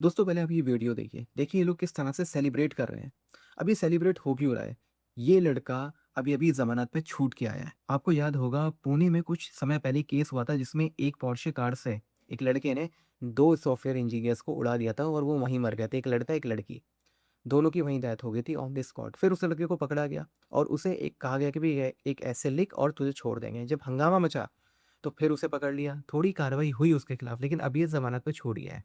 दोस्तों पहले आप ये वीडियो देखिए। देखिए ये लोग किस तरह से सेलिब्रेट कर रहे हैं। अब ये सेलिब्रेट हो क्यों रहा है? ये लड़का अभी-अभी ज़मानत पे छूट के आया है। आपको याद होगा पुणे में कुछ समय पहले केस हुआ था जिसमें एक पोर्शे कार से एक लड़के ने 2 सॉफ्टवेयर इंजीनियर्स को उड़ा दिया था और वो वहीं मर गए थे। एक लड़का, एक लड़की। दोनों की वहीं डेथ हो गई थी ऑन द स्पॉट। फिर उस लड़के को पकड़ा गया और उसे एक कहा गया कि भई ये एक ऐसे लिख और तुझे छोड़ देंगे। जब हंगामा मचा तो फिर उसे पकड़ लिया। थोड़ी कार्रवाई हुई उसके खिलाफ लेकिन अब ये ज़मानत पे छूट गया है।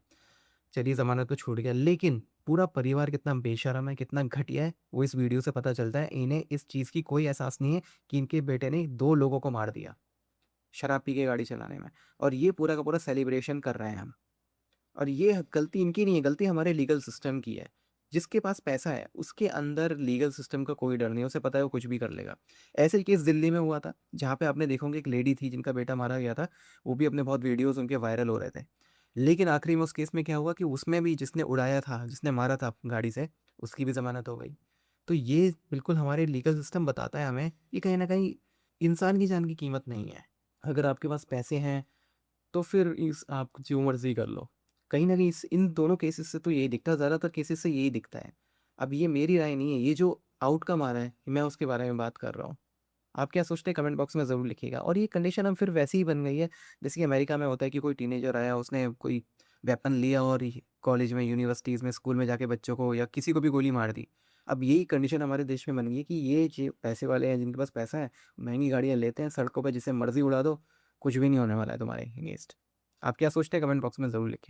चलिए ज़मानत तो छूट गया, लेकिन पूरा परिवार कितना बेशर्म है, कितना घटिया है, वो इस वीडियो से पता चलता है। इन्हें इस चीज़ की कोई एहसास नहीं है कि इनके बेटे ने 2 लोगों को मार दिया, शराब पी के गाड़ी चलाने में। और ये पूरा का पूरा सेलिब्रेशन कर रहे हैं हम। और ये गलती इनकी नहीं है, गलती हमारे लीगल सिस्टम की है। जिसके पास पैसा है, उसके अंदर लीगल सिस्टम का कोई डर नहीं है, उसे पता है वो कुछ भी कर लेगा। ऐसे ही केस दिल्ली में हुआ था, जहाँ पे आपने देखा होंगा एक लेडी थी जिनका बेटा मारा गया था, वो भी अपने बहुत वीडियोज़ उनके वायरल हो रहे थे। लेकिन आखिरी में उस केस में क्या हुआ कि उसमें भी जिसने उड़ाया था, जिसने मारा था गाड़ी से, उसकी भी ज़मानत हो गई। तो ये बिल्कुल हमारे लीगल सिस्टम बताता है हमें कि कहीं न कहीं इंसान की जान की कीमत नहीं है। अगर आपके पास पैसे हैं तो फिर इस आप जो मर्ज़ी कर लो। कहीं न कहीं इस इन दोनों केसेस से तो यही दिखता है, ज़्यादातर केसेस से यही दिखता है। अब ये मेरी राय नहीं है, ये जो आउटकम आ रहा है, मैं उसके बारे में बात कर रहा हूँ। आप क्या सोचते हैं कमेंट बॉक्स में ज़रूर लिखिएगा। और ये कंडीशन अब फिर वैसी ही बन गई है, जैसे कि अमेरिका में होता है कि कोई टीनेजर आया, उसने कोई वेपन लिया और ही कॉलेज में, यूनिवर्सिटीज़ में, स्कूल में जाके बच्चों को या किसी को भी गोली मार दी। अब यही कंडीशन हमारे देश में बन गई है कि ये जो पैसे वाले हैं, जिनके पास पैसा है, महँगी गाड़ियाँ लेते हैं, सड़कों पे जिसे मर्ज़ी उड़ा दो, कुछ भी नहीं होने वाला है तुम्हारे अगेंस्ट। आप क्या सोचते हैं कमेंट बॉक्स में ज़रूर लिखिए।